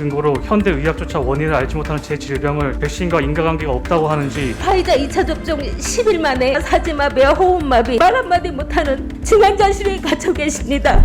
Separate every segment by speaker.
Speaker 1: 근거로 현대 의학조차 원인을 알지 못하는 제 질병을 백신과 인과관계가 없다고 하는지,
Speaker 2: 화이자 2차 접종 10일 만에 사지마비와 호흡마비, 말 한마디 못하는 증환자실에 갇혀 계십니다.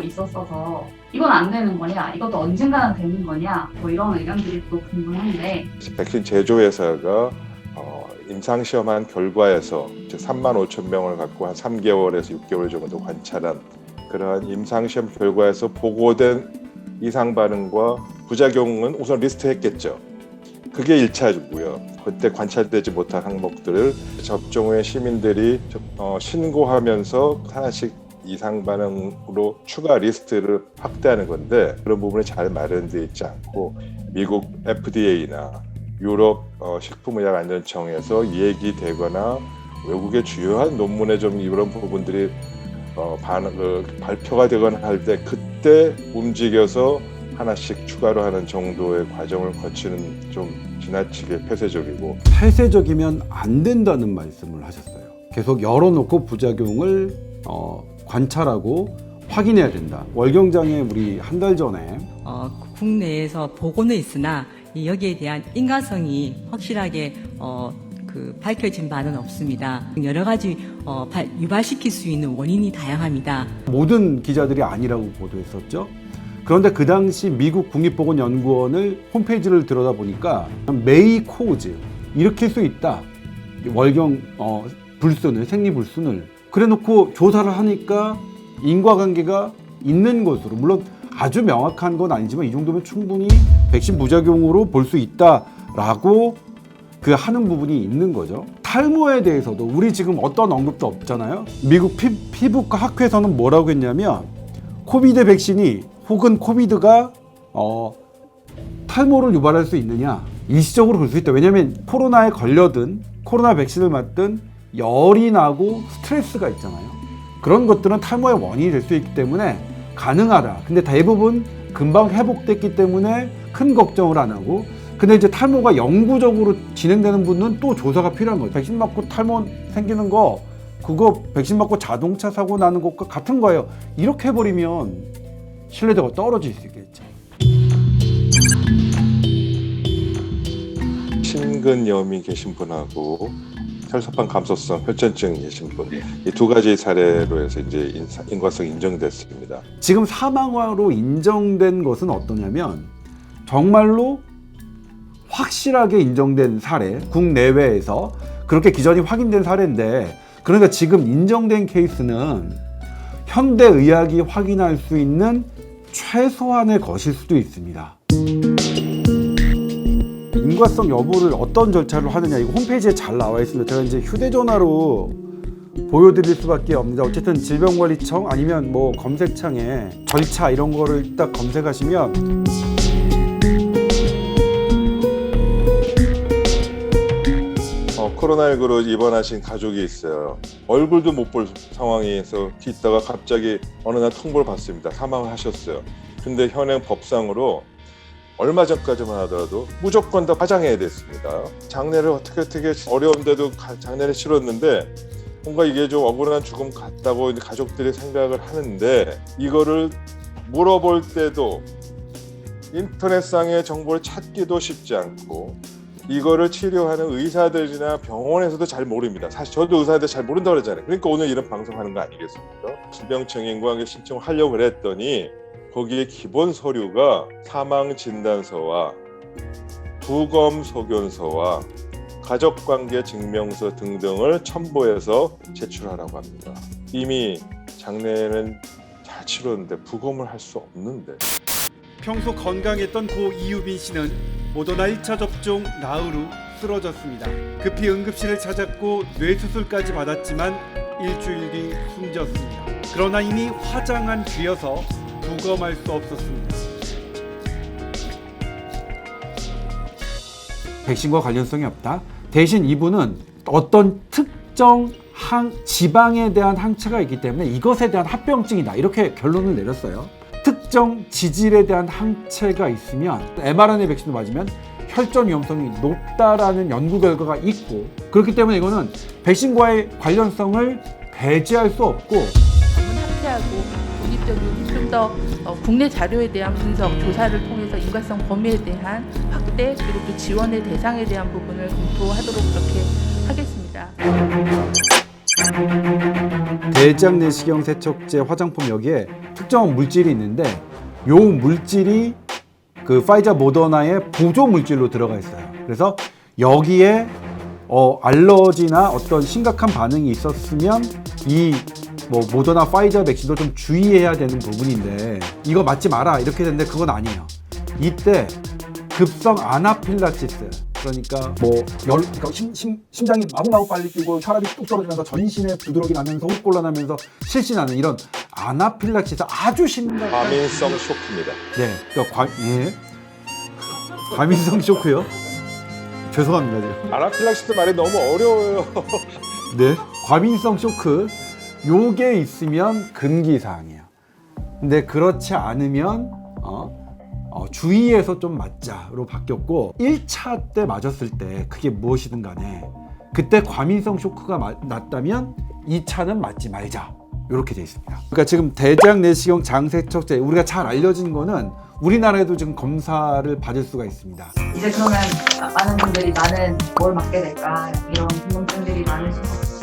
Speaker 3: 있었어서 이건 안 되는 거냐, 이것도 언젠가는 되는 거냐, 뭐 이런 의견들이 또 궁금한데,
Speaker 4: 백신 제조회사가 임상시험한 결과에서 35,000명을 갖고 한 3개월에서 6개월 정도 관찰한 그러한 임상시험 결과에서 보고된 이상 반응과 부작용은 우선 리스트했겠죠. 그게 1차고요. 그때 관찰되지 못한 항목들을 접종 후에 시민들이 신고하면서 하나씩 이상 반응으로 추가 리스트를 확대하는 건데, 그런 부분이 잘 마련되어 있지 않고 미국 FDA나 유럽 식품의약안전청에서 얘기되거나 외국의 주요한 논문에 좀 이런 부분들이 발표가 되거나 할 때 그때 움직여서 하나씩 추가로 하는 정도의 과정을 거치는 좀 지나치게 폐쇄적이고.
Speaker 5: 폐쇄적이면 안 된다는 말씀을 하셨어요. 계속 열어놓고 부작용을 관찰하고 확인해야 된다. 월경장에 우리 한 달 전에
Speaker 6: 국내에서 보고는 있으나 여기에 대한 인과성이 확실하게 밝혀진 바는 없습니다. 여러 가지 유발시킬 수 있는 원인이 다양합니다.
Speaker 5: 모든 기자들이 아니라고 보도했었죠. 그런데 그 당시 미국 국립보건연구원을 홈페이지를 들여다보니까 메이 코즈 일으킬 수 있다. 월경 불순을, 생리불순을 그래놓고 조사를 하니까 인과관계가 있는 것으로, 물론 아주 명확한 건 아니지만 이 정도면 충분히 백신 부작용으로 볼 수 있다라고 하는 부분이 있는 거죠. 탈모에 대해서도 우리 지금 어떤 언급도 없잖아요. 미국 피부과 학회에서는 뭐라고 했냐면 코비드 백신이 혹은 코비드가 탈모를 유발할 수 있느냐, 일시적으로 그럴 수 있다. 왜냐하면 코로나에 걸려든, 코로나 백신을 맞든 열이 나고 스트레스가 있잖아요. 그런 것들은 탈모의 원인이 될 수 있기 때문에 가능하다. 근데 대부분 금방 회복됐기 때문에 큰 걱정을 안 하고, 근데 이제 탈모가 영구적으로 진행되는 분은 또 조사가 필요한 거죠. 백신 맞고 탈모 생기는 거, 그거 백신 맞고 자동차 사고 나는 것과 같은 거예요. 이렇게 해버리면 신뢰도가 떨어질 수 있겠죠.
Speaker 4: 심근염이 계신 분하고 혈소판 감소성 혈전증이 계신 분, 이 두 가지 사례로 해서 이제 인과성 인정됐습니다.
Speaker 5: 지금 사망화로 인정된 것은 어떠냐면 정말로 확실하게 인정된 사례, 국내외에서 그렇게 기전이 확인된 사례인데, 그러니까 지금 인정된 케이스는 현대의학이 확인할 수 있는 최소한의 것일 수도 있습니다. 인과성 여부를 어떤 절차를 하느냐, 이거 홈페이지에 잘 나와 있습니다. 제가 이제 휴대전화로 보여드릴 수밖에 없는데, 어쨌든 질병관리청 아니면 뭐 검색창에 절차 이런 거를 딱 검색하시면
Speaker 4: 코로나19로 입원하신 가족이 있어요. 얼굴도 못 볼 상황에서 있다가 갑자기 어느 날 통보를 받습니다. 사망을 하셨어요. 근데 현행 법상으로 얼마 전까지만 하더라도 무조건 다 화장해야 됐습니다. 장례를 어떻게 어려운데도 장례를 치렀는데 뭔가 이게 좀 억울한 죽음 같다고 이제 가족들이 생각을 하는데, 이거를 물어볼 때도 인터넷상의 정보를 찾기도 쉽지 않고, 이거를 치료하는 의사들이나 병원에서도 잘 모릅니다. 사실 저도 의사들 잘 모른다고 그러잖아요. 그러니까 오늘 이런 방송하는 거 아니겠습니까? 질병청에 인과관계 신청을 하려고 했더니 거기에 기본 서류가 사망 진단서와 부검 소견서와 가족관계 증명서 등등을 첨부해서 제출하라고 합니다. 이미 장례는 잘 치렀는데 부검을 할 수 없는데.
Speaker 5: 평소 건강했던 고 이유빈 씨는 모더나 1차 접종 나흘 후 쓰러졌습니다. 급히 응급실을 찾았고 뇌수술까지 받았지만 일주일 뒤 숨졌습니다. 그러나 이미 화장한 뒤여서 부검할 수 없었습니다. 백신과 관련성이 없다. 대신 이분은 어떤 특정 지방에 대한 항체가 있기 때문에 이것에 대한 합병증이다. 이렇게 결론을 내렸어요. 특정 지질에 대한 항체가 있으면 mRNA 백신을 맞으면 혈전 위험성이 높다라는 연구 결과가 있고, 그렇기 때문에 이거는 백신과의 관련성을 배제할 수 없고,
Speaker 7: 전문 학회하고 독립적이고 좀 더 국내 자료에 대한 분석, 조사를 통해서 인과성 범위에 대한 확대, 그리고 또 지원의 대상에 대한 부분을 검토하도록 그렇게 하겠습니다.
Speaker 5: 대장 내시경 세척제 화장품 여기에 특정한 물질이 있는데, 요 물질이 그 파이자 모더나의 보조 물질로 들어가 있어요. 그래서 여기에 알러지나 어떤 심각한 반응이 있었으면 이 모더나 파이자 백신도 좀 주의해야 되는 부분인데, 이거 맞지 마라 이렇게 되는데 그건 아니에요. 이때 급성 아나필락시스, 그러니까 그러니까 심장이 마구마구 빨리 뛰고 혈압이 뚝 떨어지면서 전신에 부드러기 나면서 호흡곤란하면서 실신하는 이런 아나필락시스, 아주 심각한
Speaker 4: 과민성 쇼크입니다.
Speaker 5: 네, 그러니까 과민성 쇼크요? 죄송합니다. 지금.
Speaker 4: 아나필락시스 말이 너무 어려워요.
Speaker 5: 네, 과민성 쇼크 요게 있으면 금기 사항이에요. 근데 그렇지 않으면 주의해서 좀 맞자로 바뀌었고, 1차 때 맞았을 때 그게 무엇이든 간에 그때 과민성 쇼크가 났다면 2차는 맞지 말자, 이렇게 돼 있습니다. 그러니까 지금 대장 내시경 장세척제, 우리가 잘 알려진 거는 우리나라에도 지금 검사를 받을 수가 있습니다.
Speaker 3: 이제 그러면 많은 분들이 나는 뭘 맞게 될까 이런 궁금증들이 많으신 것 같아요.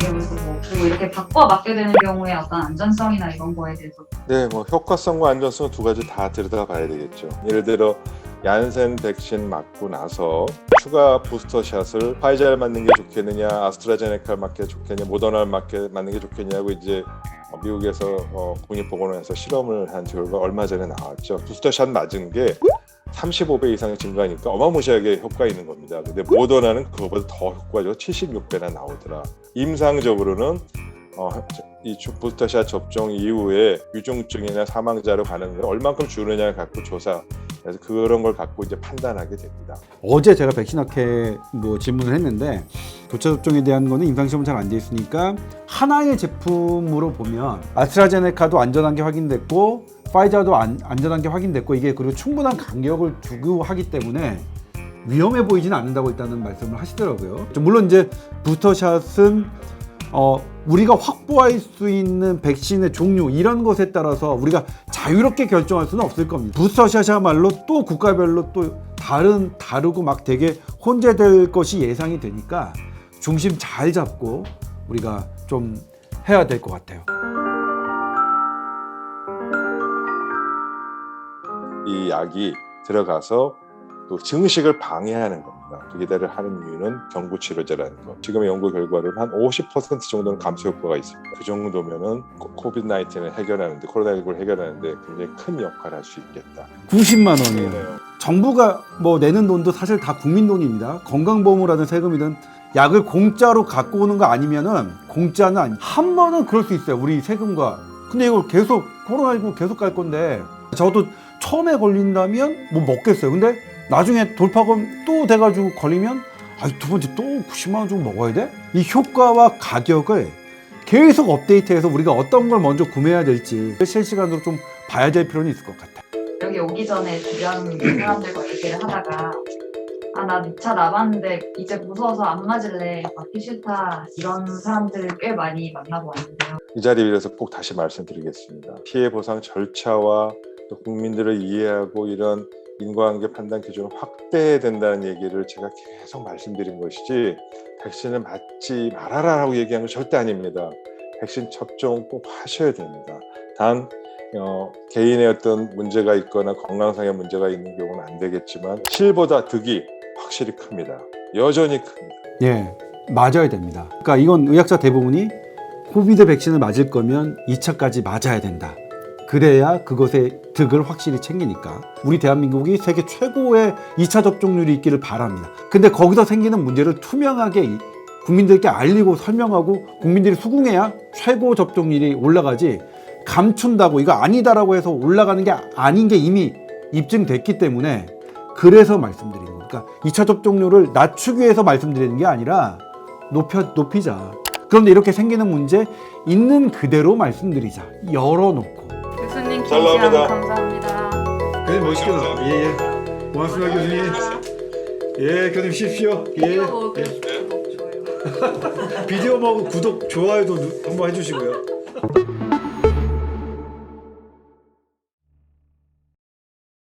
Speaker 3: 그리고 이렇게 바꿔 맞게 되는 경우에 어떤 안전성이나 이런 거에 대해서
Speaker 4: 네, 효과성과 안전성 두 가지 다 들여다봐야 되겠죠. 예를 들어 얀센 백신 맞고 나서 추가 부스터샷을 파이자를 맞는 게 좋겠느냐, 아스트라제네카를 맞는 게 좋겠느냐, 모더나를 맞는 게 좋겠냐고 이제 미국에서 국립보건원에서 실험을 한 결과 얼마 전에 나왔죠. 부스터샷 맞은 게 35배 이상 증가하니까 어마무시하게 효과 있는 겁니다. 근데 모더나는 그거보다 더 효과죠. 76배나 나오더라. 임상적으로는 이 부스터샷 접종 이후에 유중증이나 사망자로 가는 걸 얼만큼 주느냐를 갖고 그래서 그런 걸 갖고 이제 판단하게 됩니다.
Speaker 5: 어제 제가 백신학회 질문을 했는데, 교차 접종에 대한 거는 임상시험 잘 안 돼 있으니까 하나의 제품으로 보면 아스트라제네카도 안전한 게 확인됐고 파이자도 안전한 게 확인됐고, 이게 그리고 충분한 간격을 두고 하기 때문에 위험해 보이지는 않는다고 일단은 말씀을 하시더라고요. 물론 이제 부스터샷은 우리가 확보할 수 있는 백신의 종류, 이런 것에 따라서 우리가 자유롭게 결정할 수는 없을 겁니다. 부스터샷이야말로 또 국가별로 또 다르고 막 되게 혼재될 것이 예상이 되니까 중심 잘 잡고 우리가 좀 해야 될 것 같아요.
Speaker 4: 이 약이 들어가서 또 증식을 방해하는 겁니다. 그 기대를 하는 이유는 경구치료제라는 것. 지금의 연구 결과로는 한 50% 정도는 감소 효과가 있습니다. 그 정도면은 코비드-19을 해결하는데, 코로나19를 해결하는데 굉장히 큰 역할을 할 수 있겠다.
Speaker 5: 90만 원이에요. 정부가 내는 돈도 사실 다 국민 돈입니다. 건강보험이라든 세금이든 약을 공짜로 갖고 오는 거 아니면은 공짜는 한 번은 그럴 수 있어요. 우리 세금과. 근데 이걸 계속 코로나19 계속 갈 건데, 저도 처음에 걸린다면 먹겠어요. 근데 나중에 돌파감 또 돼가지고 걸리면 두 번째 또 90만 원 주고 먹어야 돼? 이 효과와 가격을 계속 업데이트해서 우리가 어떤 걸 먼저 구매해야 될지 실시간으로 좀 봐야 될 필요는 있을 것 같아요.
Speaker 3: 여기 오기 전에 주변 사람들과 얘기를 하다가 나 2차 남았는데 이제 무서워서 안 맞을래, 맞기 싫다, 이런 사람들을 꽤 많이 만나고 왔는데요.
Speaker 4: 이 자리에서 꼭 다시 말씀드리겠습니다. 피해 보상 절차와 또 국민들을 이해하고 이런 인과관계 판단 기준을 확대해야 된다는 얘기를 제가 계속 말씀드린 것이지, 백신을 맞지 말아라라고 얘기한 건 절대 아닙니다. 백신 접종 꼭 하셔야 됩니다. 단 개인의 어떤 문제가 있거나 건강상의 문제가 있는 경우는 안 되겠지만 실보다 득이 확실히 큽니다. 여전히 큽니다.
Speaker 5: 예, 맞아야 됩니다. 그러니까 이건 의학자 대부분이 코비드 백신을 맞을 거면 2차까지 맞아야 된다. 그래야 그것의 득을 확실히 챙기니까. 우리 대한민국이 세계 최고의 2차 접종률이 있기를 바랍니다. 근데 거기서 생기는 문제를 투명하게 국민들께 알리고 설명하고 국민들이 수긍해야 최고 접종률이 올라가지, 감춘다고 이거 아니다라고 해서 올라가는 게 아닌 게 이미 입증됐기 때문에 그래서 말씀드리는 거예요. 그러니까 2차 접종률을 낮추기 위해서 말씀드리는 게 아니라 높이자. 그런데 이렇게 생기는 문제 있는 그대로 말씀드리자. 열어놓고.
Speaker 8: 교수님
Speaker 4: 잘
Speaker 8: 긴 시간
Speaker 4: 나옵니다.
Speaker 8: 감사합니다.
Speaker 5: 교수님 멋있게 나와. 예. 고맙습니다, 교수님. 예, 교수님 쉬십시오. 예. 비디오 먹고 구독, 좋아요도 한번 해주시고요.